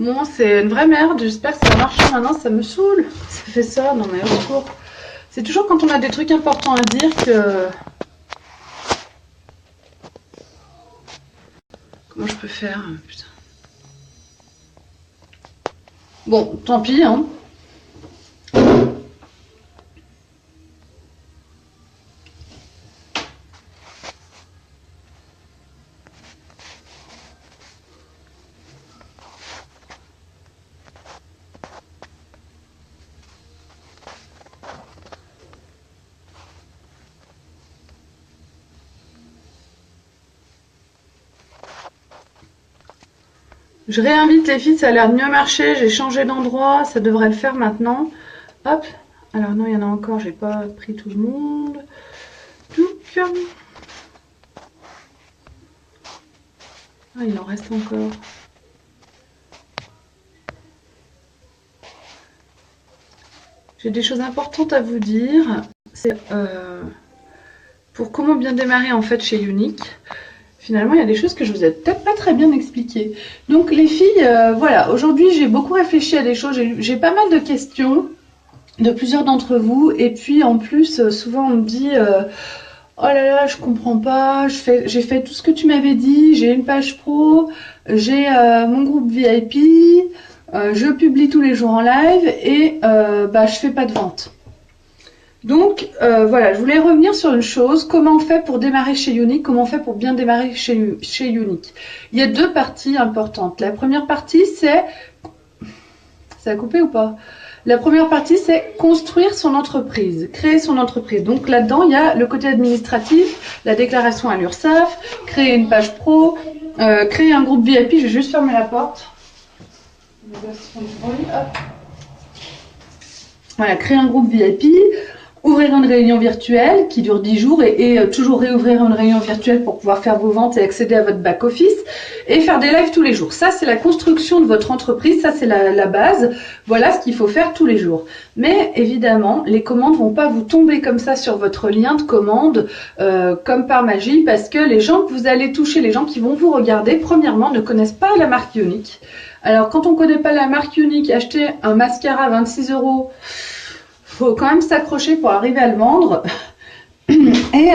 Bon, c'est une vraie merde. J'espère que ça va marcher maintenant. Ça me saoule. Ça fait ça. Non, mais au secours. C'est toujours quand on a des trucs importants à dire que... Comment je peux faire? Putain. Bon, tant pis, hein. Je réinvite les filles, ça a l'air de mieux marcher. J'ai changé d'endroit, ça devrait le faire maintenant. Hop. Alors non, il y en a encore, j'ai pas pris tout le monde. Touc. Ah, il en reste encore. J'ai des choses importantes à vous dire. C'est pour comment bien démarrer en fait chez Younique. Finalement, il y a des choses que je vous ai peut-être pas très bien expliquées. Donc les filles, voilà, aujourd'hui j'ai beaucoup réfléchi à des choses, j'ai pas mal de questions de plusieurs d'entre vous. Et puis en plus, souvent on me dit, oh là là, je comprends pas, j'ai fait tout ce que tu m'avais dit, j'ai une page pro, j'ai mon groupe VIP, je publie tous les jours en live et bah, je fais pas de vente. Donc voilà, je voulais revenir sur une chose, comment on fait pour démarrer chez Younique, comment on fait pour bien démarrer chez Younique. Il y a deux parties importantes. La première partie c'est... Ça a coupé ou pas? La première partie c'est construire son entreprise, créer son entreprise. Donc là-dedans il y a le côté administratif, la déclaration à l'URSSAF, créer une page pro, créer un groupe VIP. Je vais juste fermer la porte. Voilà, créer un groupe VIP. Ouvrir une réunion virtuelle qui dure 10 jours et toujours réouvrir une réunion virtuelle pour pouvoir faire vos ventes et accéder à votre back-office et faire des lives tous les jours. Ça, c'est la construction de votre entreprise, ça, c'est la base. Voilà ce qu'il faut faire tous les jours. Mais évidemment, les commandes vont pas vous tomber comme ça sur votre lien de commande comme par magie parce que les gens que vous allez toucher, les gens qui vont vous regarder, premièrement, ne connaissent pas la marque Younique. Alors, quand on connaît pas la marque Younique, acheter un mascara à 26 €, faut quand même s'accrocher pour arriver à le vendre. Et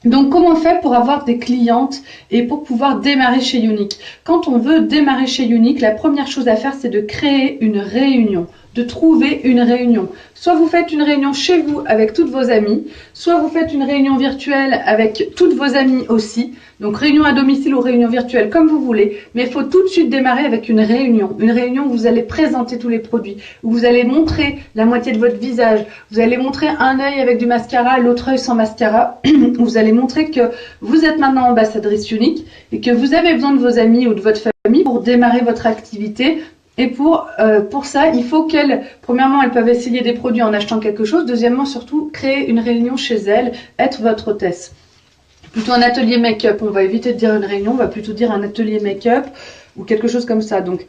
donc, comment on fait pour avoir des clientes et pour pouvoir démarrer chez Younique? Quand on veut démarrer chez Younique, la première chose à faire, c'est de créer une réunion, de trouver une réunion. Soit vous faites une réunion chez vous avec toutes vos amies, soit vous faites une réunion virtuelle avec toutes vos amies aussi. Donc, réunion à domicile ou réunion virtuelle, comme vous voulez. Mais il faut tout de suite démarrer avec une réunion. Une réunion où vous allez présenter tous les produits, où vous allez montrer la moitié de votre visage. Vous allez montrer un œil avec du mascara, l'autre œil sans mascara. Vous allez montrer que vous êtes maintenant ambassadrice Younique et que vous avez besoin de vos amis ou de votre famille pour démarrer votre activité. Et pour ça, il faut premièrement, elles peuvent essayer des produits en achetant quelque chose. Deuxièmement, surtout, créer une réunion chez elles, être votre hôtesse. Plutôt un atelier make-up, on va éviter de dire une réunion, on va plutôt dire un atelier make-up ou quelque chose comme ça. Donc,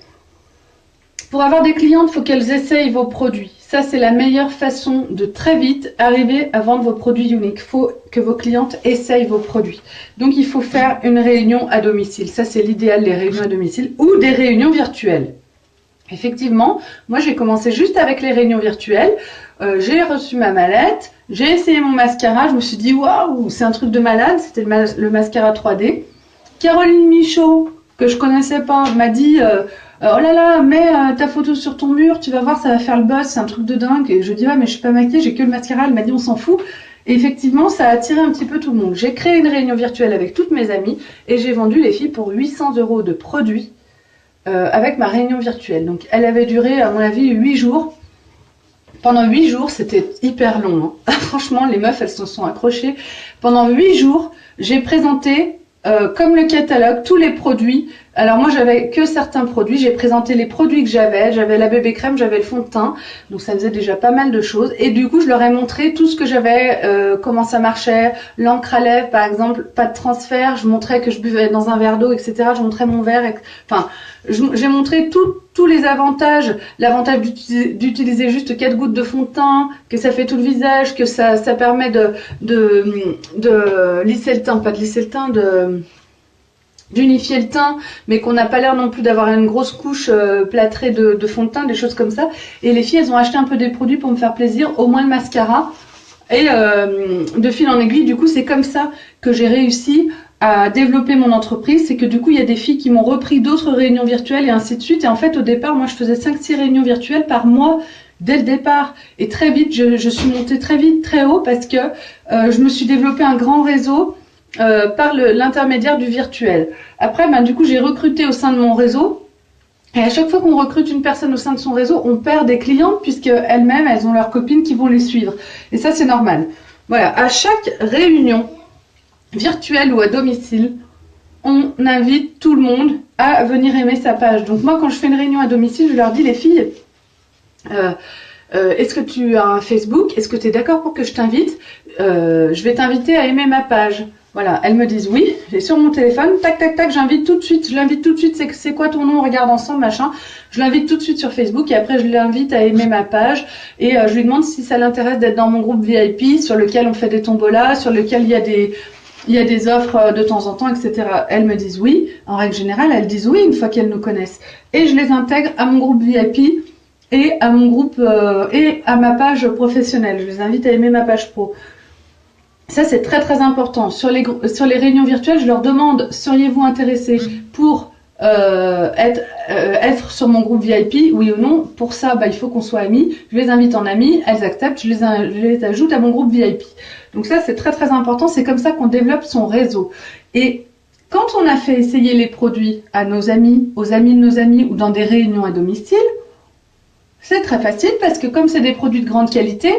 pour avoir des clientes, il faut qu'elles essayent vos produits. Ça, c'est la meilleure façon de très vite arriver à vendre vos produits Younique. Il faut que vos clientes essayent vos produits. Donc, il faut faire une réunion à domicile. Ça, c'est l'idéal, les réunions à domicile ou des réunions virtuelles. Effectivement, moi j'ai commencé juste avec les réunions virtuelles, j'ai reçu ma mallette, j'ai essayé mon mascara, je me suis dit waouh, c'est un truc de malade, c'était le mascara 3D. Caroline Michaud, que je connaissais pas, m'a dit oh là là, mets ta photo sur ton mur, tu vas voir, ça va faire le buzz, c'est un truc de dingue. Et je dis ouais, mais je suis pas maquillée, j'ai que le mascara. Elle m'a dit on s'en fout. Et effectivement, ça a attiré un petit peu tout le monde. J'ai créé une réunion virtuelle avec toutes mes amies et j'ai vendu les filles pour 800 € de produits. Avec ma réunion virtuelle. Donc elle avait duré à mon avis 8 jours. Pendant 8 jours, c'était hyper long. Hein. Franchement, les meufs, elles se sont accrochées. Pendant 8 jours, j'ai présenté comme le catalogue tous les produits. Alors moi, j'avais que certains produits. J'ai présenté les produits que j'avais. J'avais la bébé crème, j'avais le fond de teint. Donc ça faisait déjà pas mal de choses. Et du coup, je leur ai montré tout ce que j'avais, comment ça marchait. L'encre à lèvres, par exemple, pas de transfert. Je montrais que je buvais dans un verre d'eau, etc. Je montrais mon verre. Enfin, j'ai montré tous les avantages. L'avantage d'utiliser juste 4 gouttes de fond de teint, que ça fait tout le visage, que ça permet de lisser le teint, pas de lisser le teint, d'unifier le teint, mais qu'on n'a pas l'air non plus d'avoir une grosse couche plâtrée de fond de teint, des choses comme ça. Et les filles, elles ont acheté un peu des produits pour me faire plaisir, au moins le mascara. Et de fil en aiguille, du coup, c'est comme ça que j'ai réussi à développer mon entreprise. C'est que du coup, il y a des filles qui m'ont repris d'autres réunions virtuelles et ainsi de suite. Et en fait, au départ, moi, je faisais 5-6 réunions virtuelles par mois dès le départ. Et très vite, je suis montée très vite, très haut, parce que je me suis développé un grand réseau par l'intermédiaire du virtuel. Après, du coup, j'ai recruté au sein de mon réseau. Et à chaque fois qu'on recrute une personne au sein de son réseau, on perd des clientes puisque elles-mêmes, elles ont leurs copines qui vont les suivre. Et ça, c'est normal. Voilà, à chaque réunion virtuelle ou à domicile, on invite tout le monde à venir aimer sa page. Donc moi, quand je fais une réunion à domicile, je leur dis, les filles, est-ce que tu as un Facebook? Est-ce que tu es d'accord pour que je t'invite? Je vais t'inviter à aimer ma page. Voilà, elles me disent oui, j'ai sur mon téléphone, tac, tac, tac, j'invite tout de suite, je l'invite tout de suite, c'est quoi ton nom, on regarde ensemble, machin. Je l'invite tout de suite sur Facebook et après je l'invite à aimer ma page et je lui demande si ça l'intéresse d'être dans mon groupe VIP sur lequel on fait des tombolas, sur lequel il y a des offres de temps en temps, etc. Elles me disent oui, en règle générale, elles disent oui une fois qu'elles nous connaissent. Et je les intègre à mon groupe VIP et à mon groupe et à ma page professionnelle. Je les invite à aimer ma page pro. Ça, c'est très très important. Sur les réunions virtuelles, je leur demande, seriez-vous intéressés pour être sur mon groupe VIP, oui ou non? Pour ça, il faut qu'on soit amis. Je les invite en amis, elles acceptent, je les ajoute à mon groupe VIP. Donc ça, c'est très très important. C'est comme ça qu'on développe son réseau. Et quand on a fait essayer les produits à nos amis, aux amis de nos amis ou dans des réunions à domicile, c'est très facile parce que comme c'est des produits de grande qualité,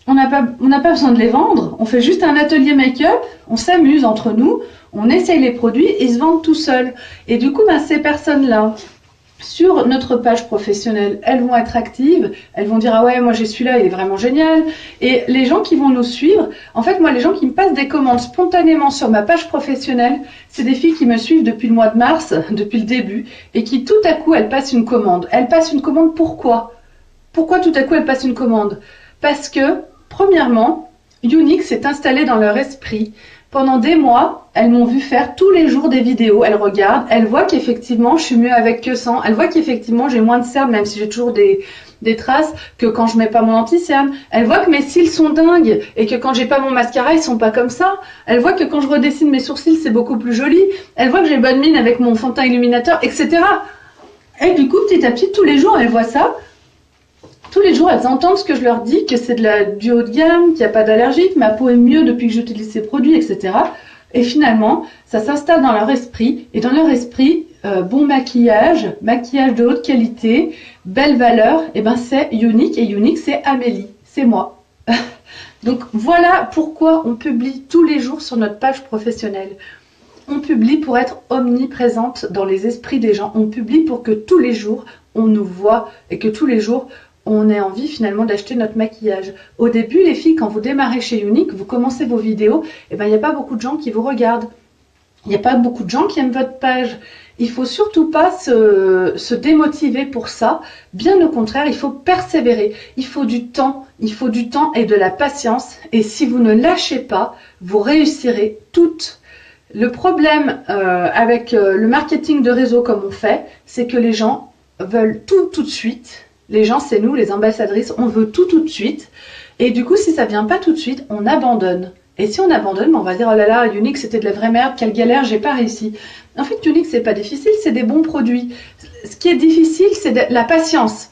on n'a pas besoin de les vendre, on fait juste un atelier make-up, on s'amuse entre nous, on essaye les produits et ils se vendent tout seuls. Et du coup, ces personnes-là, sur notre page professionnelle, elles vont être actives, elles vont dire « Ah ouais, moi j'ai celui-là, il est vraiment génial ». Et les gens qui vont nous suivre, en fait, moi, les gens qui me passent des commandes spontanément sur ma page professionnelle, c'est des filles qui me suivent depuis le mois de mars, depuis le début, et qui tout à coup, elles passent une commande. Elles passent une commande pourquoi? Pourquoi tout à coup, elles passent une commande? Parce que premièrement, Younique s'est installé dans leur esprit. Pendant des mois, elles m'ont vu faire tous les jours des vidéos. Elles regardent, elles voient qu'effectivement, je suis mieux avec que sans. Elles voient qu'effectivement, j'ai moins de cernes, même si j'ai toujours des traces, que quand je mets pas mon anti-cerne. Elles voient que mes cils sont dingues et que quand j'ai pas mon mascara, ils sont pas comme ça. Elles voient que quand je redessine mes sourcils, c'est beaucoup plus joli. Elles voient que j'ai bonne mine avec mon fond de teint illuminateur, etc. Et du coup, petit à petit, tous les jours, elles voient ça. Tous les jours, elles entendent ce que je leur dis, que c'est du haut de gamme, qu'il n'y a pas d'allergie, que ma peau est mieux depuis que j'utilise ces produits, etc. Et finalement, ça s'installe dans leur esprit. Et dans leur esprit, bon maquillage de haute qualité, belle valeur, et c'est Younique. Et Younique, c'est Amélie, c'est moi. Donc voilà pourquoi on publie tous les jours sur notre page professionnelle. On publie pour être omniprésente dans les esprits des gens. On publie pour que tous les jours, on nous voit et que tous les jours, on ait envie finalement d'acheter notre maquillage. Au début, les filles, quand vous démarrez chez Younique, vous commencez vos vidéos, il n'y a pas beaucoup de gens qui vous regardent. Il n'y a pas beaucoup de gens qui aiment votre page. Il faut surtout pas se démotiver pour ça. Bien au contraire, il faut persévérer. Il faut du temps et de la patience. Et si vous ne lâchez pas, vous réussirez toutes. Le problème avec le marketing de réseau comme on fait, c'est que les gens veulent tout de suite. Les gens, c'est nous, les ambassadrices, on veut tout de suite. Et du coup, si ça vient pas tout de suite, on abandonne. Et si on abandonne, on va dire « Oh là là, Younique, c'était de la vraie merde, quelle galère, j'ai pas réussi ». En fait, Younique, c'est pas difficile, c'est des bons produits. Ce qui est difficile, c'est la patience.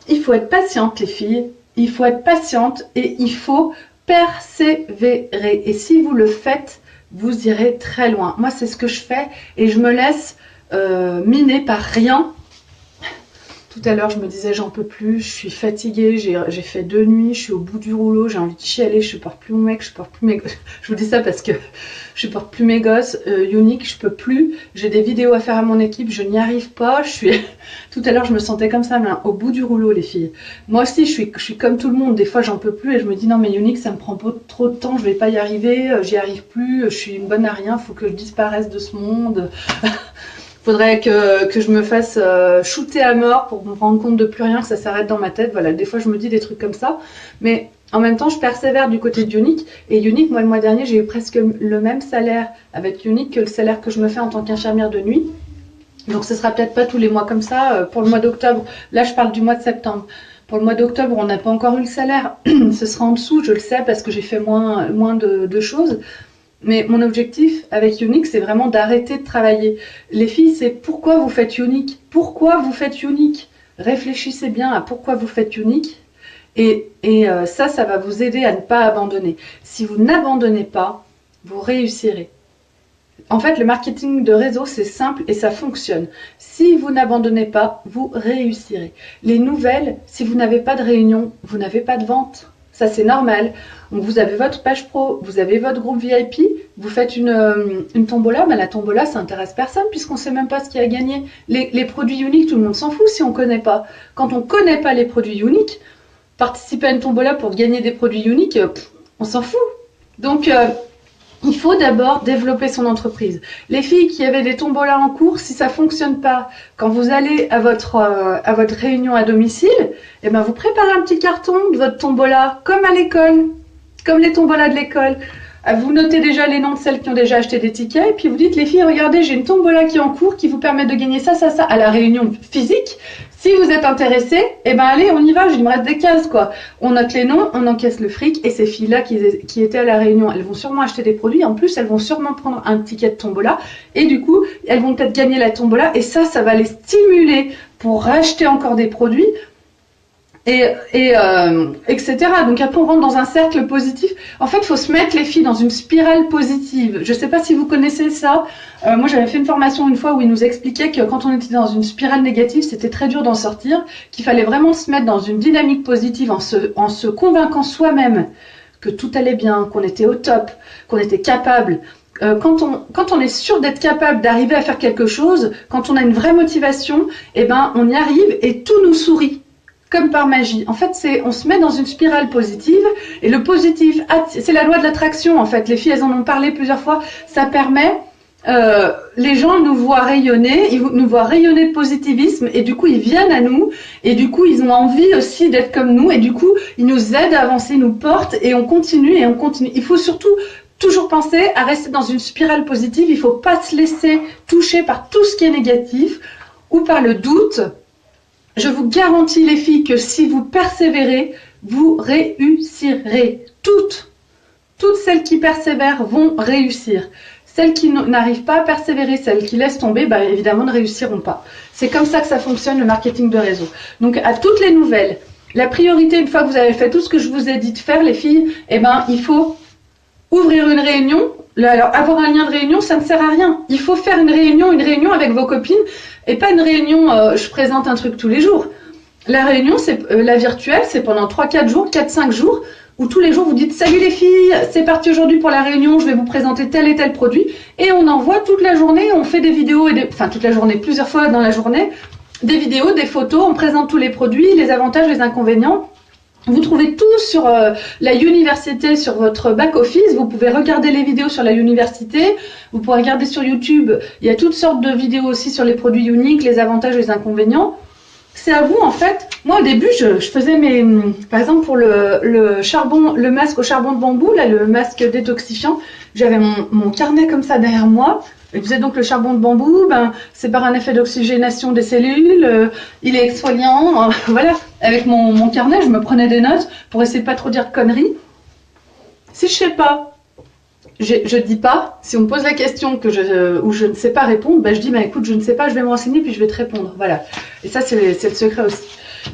Il faut être patiente, les filles. Il faut être patiente et il faut persévérer. Et si vous le faites, vous irez très loin. Moi, c'est ce que je fais et je me laisse miner par rien. Tout à l'heure, je me disais, j'en peux plus, je suis fatiguée, j'ai fait 2 nuits, je suis au bout du rouleau, j'ai envie de chialer, je supporte plus mon mec, je supporte plus mes gosses. Je vous dis ça parce que je supporte plus mes gosses. Younique, je peux plus. J'ai des vidéos à faire à mon équipe, je n'y arrive pas. Tout à l'heure, je me sentais comme ça, mais au bout du rouleau, les filles. Moi aussi, je suis comme tout le monde. Des fois, j'en peux plus et je me dis, non, mais Younique, ça me prend trop de temps, je vais pas y arriver, j'y arrive plus, je suis une bonne à rien, faut que je disparaisse de ce monde. Faudrait que je me fasse shooter à mort pour me rendre compte de plus rien, que ça s'arrête dans ma tête. Voilà, des fois je me dis des trucs comme ça. Mais En même temps, je persévère du côté d'Unique. Et Unique, moi, le mois dernier, j'ai eu presque le même salaire avec Unique que le salaire que je me fais en tant qu'infirmière de nuit. Donc, ce sera peut-être pas tous les mois comme ça. Pour le mois d'octobre, là, je parle du mois de septembre. Pour le mois d'octobre, on n'a pas encore eu le salaire. Ce sera en dessous, je le sais, parce que j'ai fait moins de choses. Mais mon objectif avec Unique, c'est vraiment d'arrêter de travailler. Les filles, c'est pourquoi vous faites Unique. Pourquoi vous faites Unique? Réfléchissez bien à pourquoi vous faites Unique. Et ça va vous aider à ne pas abandonner. Si vous n'abandonnez pas, vous réussirez. En fait, le marketing de réseau, c'est simple et ça fonctionne. Si vous n'abandonnez pas, vous réussirez. Les nouvelles, si vous n'avez pas de réunion, vous n'avez pas de vente. Ça, c'est normal. Donc, vous avez votre page pro, vous avez votre groupe VIP, vous faites une tombola. Ben, la tombola, ça intéresse personne puisqu'on ne sait même pas ce qu'il y a à gagner. Les produits uniques, tout le monde s'en fout si on ne connaît pas. Quand on ne connaît pas les produits uniques, participer à une tombola pour gagner des produits uniques, on s'en fout. Donc, il faut d'abord développer son entreprise. Les filles qui avaient des tombolas en cours, si ça ne fonctionne pas, quand vous allez à votre réunion à domicile, eh ben vous préparez un petit carton de votre tombola, comme à l'école, comme les tombolas de l'école. Vous notez déjà les noms de celles qui ont déjà acheté des tickets, et puis vous dites, les filles, regardez, j'ai une tombola qui est en cours, qui vous permet de gagner ça, ça, ça, à la réunion physique. Si vous êtes intéressés, eh ben allez, on y va, il me reste des cases, quoi. On note les noms, on encaisse le fric, et ces filles-là qui étaient à la réunion, elles vont sûrement acheter des produits, en plus, elles vont sûrement prendre un ticket de tombola, et du coup, elles vont peut-être gagner la tombola, et ça va les stimuler pour racheter encore des produits, etc. Donc après on rentre dans un cercle positif. En fait, il faut se mettre les filles dans une spirale positive. Je ne sais pas si vous connaissez ça. Moi, j'avais fait une formation une fois où il nous expliquait que quand on était dans une spirale négative, c'était très dur d'en sortir, qu'il fallait vraiment se mettre dans une dynamique positive en se convainquant soi-même que tout allait bien, qu'on était au top, qu'on était capable. Quand on est sûr d'être capable d'arriver à faire quelque chose, quand on a une vraie motivation, eh ben on y arrive et tout nous sourit. Comme par magie. En fait, on se met dans une spirale positive et le positif, c'est la loi de l'attraction en fait. Les filles, elles en ont parlé plusieurs fois. Ça permet, les gens nous voient rayonner, ils nous voient rayonner de positivisme et du coup, ils viennent à nous et du coup, ils ont envie aussi d'être comme nous et du coup, ils nous aident à avancer, ils nous portent et on continue et on continue. Il faut surtout toujours penser à rester dans une spirale positive. Il ne faut pas se laisser toucher par tout ce qui est négatif ou par le doute. Je vous garantis les filles que si vous persévérez, vous réussirez. Toutes celles qui persévèrent vont réussir. Celles qui n'arrivent pas à persévérer, celles qui laissent tomber, bah, évidemment ne réussiront pas. C'est comme ça que ça fonctionne le marketing de réseau. Donc à toutes les nouvelles, la priorité une fois que vous avez fait tout ce que je vous ai dit de faire les filles, eh ben, il faut ouvrir une réunion. Alors, avoir un lien de réunion, ça ne sert à rien. Il faut faire une réunion avec vos copines et pas une réunion, je présente un truc tous les jours. La réunion, la virtuelle, c'est pendant 3-4 jours, 4-5 jours, où tous les jours vous dites « Salut les filles, c'est parti aujourd'hui pour la réunion, je vais vous présenter tel et tel produit. » Et on envoie toute la journée, on fait des vidéos, toute la journée, plusieurs fois dans la journée, des vidéos, des photos, on présente tous les produits, les avantages, les inconvénients. Vous trouvez tout sur la université, sur votre back-office. Vous pouvez regarder les vidéos sur la université. Vous pourrez regarder sur YouTube. Il y a toutes sortes de vidéos aussi sur les produits uniques, les avantages, les inconvénients. C'est à vous, en fait. Moi, au début, je faisais par exemple, pour le masque au charbon de bambou, là, le masque détoxifiant, j'avais mon carnet comme ça derrière moi. Et vous êtes donc le charbon de bambou, c'est par un effet d'oxygénation des cellules, il est exfoliant, voilà. Avec mon carnet, je me prenais des notes pour essayer de pas trop dire de conneries. Si je sais pas, je dis pas. Si on me pose la question où je ne sais pas répondre, je dis écoute, je ne sais pas, je vais me renseigner puis je vais te répondre. Voilà. Et ça, c'est le secret aussi.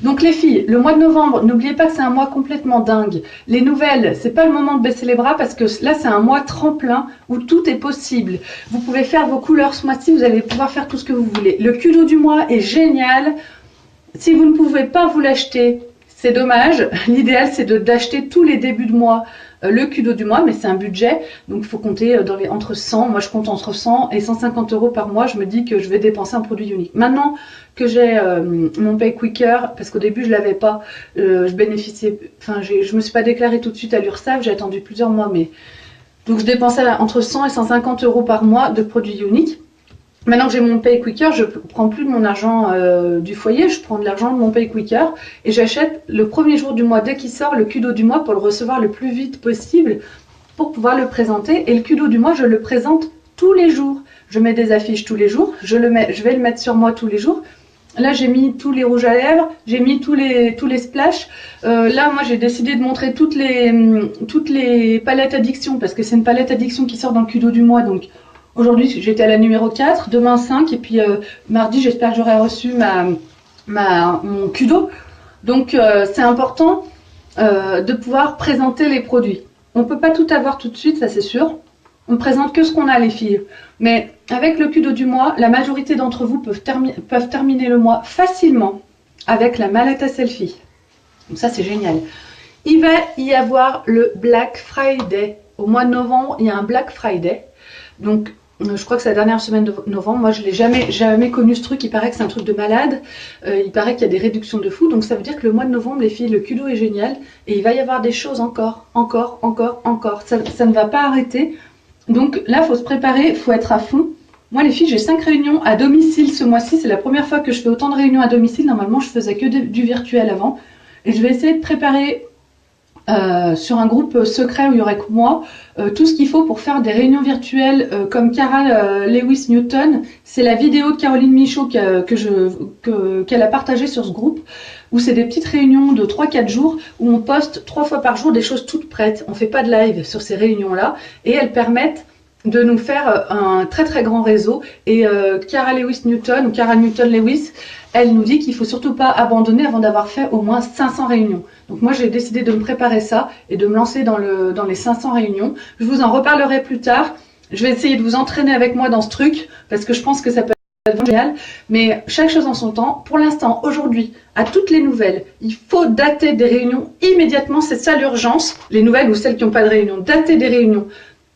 Donc les filles, le mois de novembre, n'oubliez pas que c'est un mois complètement dingue. Les nouvelles, c'est pas le moment de baisser les bras parce que là c'est un mois tremplin où tout est possible. Vous pouvez faire vos couleurs ce mois-ci, vous allez pouvoir faire tout ce que vous voulez. Le culot du mois est génial. Si vous ne pouvez pas vous l'acheter, c'est dommage. L'idéal c'est d'acheter tous les débuts de mois le culot du mois, mais c'est un budget, donc il faut compter entre 100, moi je compte entre 100 et 150 € par mois, je me dis que je vais dépenser un produit unique. Maintenant que j'ai mon Pay Quicker, parce qu'au début je l'avais pas, je bénéficiais, je me suis pas déclarée tout de suite à l'URSSAF, j'ai attendu plusieurs mois, mais donc je dépensais entre 100 et 150 € par mois de produits uniques. Maintenant que j'ai mon Pay Quicker, je prends plus de mon argent du foyer, je prends de l'argent de mon Pay Quicker et j'achète le premier jour du mois, dès qu'il sort, le cadeau du mois pour le recevoir le plus vite possible pour pouvoir le présenter. Et le cadeau du mois, je le présente tous les jours. Je mets des affiches tous les jours, je vais le mettre sur moi tous les jours. Là, j'ai mis tous les rouges à lèvres, j'ai mis tous les splashs. Là, moi, j'ai décidé de montrer toutes les palettes addiction parce que c'est une palette addiction qui sort dans le cadeau du mois. Donc, aujourd'hui, j'étais à la numéro 4, demain 5, et puis mardi, j'espère que j'aurai reçu mon kudo. Donc, c'est important de pouvoir présenter les produits. On ne peut pas tout avoir tout de suite, ça c'est sûr. On présente que ce qu'on a, les filles. Mais avec le kudo du mois, la majorité d'entre vous peuvent terminer le mois facilement avec la mallette à selfie. Donc ça, c'est génial. Il va y avoir le Black Friday. Au mois de novembre, il y a un Black Friday. Donc, je crois que c'est la dernière semaine de novembre. Moi, je l'ai jamais connu ce truc. Il paraît que c'est un truc de malade. Il paraît qu'il y a des réductions de fou. Donc, ça veut dire que le mois de novembre, les filles, le kudo est génial. Et il va y avoir des choses encore. Ça ne va pas arrêter. Donc là, il faut se préparer, il faut être à fond. Moi, les filles, j'ai 5 réunions à domicile ce mois-ci. C'est la première fois que je fais autant de réunions à domicile. Normalement, je faisais que du virtuel avant. Et je vais essayer de préparer sur un groupe secret où il y aurait que moi, tout ce qu'il faut pour faire des réunions virtuelles comme Cara Lewis Newton. C'est la vidéo de Caroline Michaud qu'elle a partagée sur ce groupe, où c'est des petites réunions de 3-4 jours, où on poste 3 fois par jour des choses toutes prêtes. On fait pas de live sur ces réunions-là, et elles permettent de nous faire un très très grand réseau. Et Cara Lewis Newton, ou Cara Newton Lewis, elle nous dit qu'il faut surtout pas abandonner avant d'avoir fait au moins 500 réunions. Donc moi, j'ai décidé de me préparer ça et de me lancer dans les 500 réunions. Je vous en reparlerai plus tard. Je vais essayer de vous entraîner avec moi dans ce truc parce que je pense que ça peut être génial. Mais chaque chose en son temps. Pour l'instant, aujourd'hui, à toutes les nouvelles, il faut dater des réunions immédiatement. C'est ça l'urgence. Les nouvelles ou celles qui n'ont pas de réunion, dater des réunions.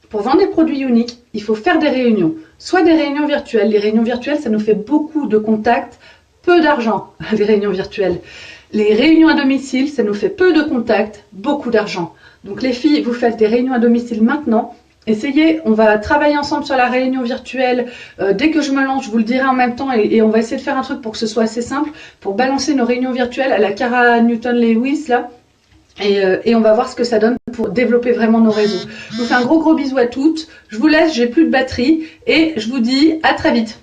Pour vendre des produits uniques, il faut faire des réunions. Soit des réunions virtuelles. Les réunions virtuelles, ça nous fait beaucoup de contacts. Peu d'argent, les réunions virtuelles. Les réunions à domicile, ça nous fait peu de contacts, beaucoup d'argent. Donc les filles, vous faites des réunions à domicile maintenant. Essayez, on va travailler ensemble sur la réunion virtuelle. Dès que je me lance, je vous le dirai en même temps et on va essayer de faire un truc pour que ce soit assez simple, pour balancer nos réunions virtuelles à la Cara Newton Lewis là. Et on va voir ce que ça donne pour développer vraiment nos réseaux. Je vous fais un gros bisou à toutes. Je vous laisse, j'ai plus de batterie et je vous dis à très vite.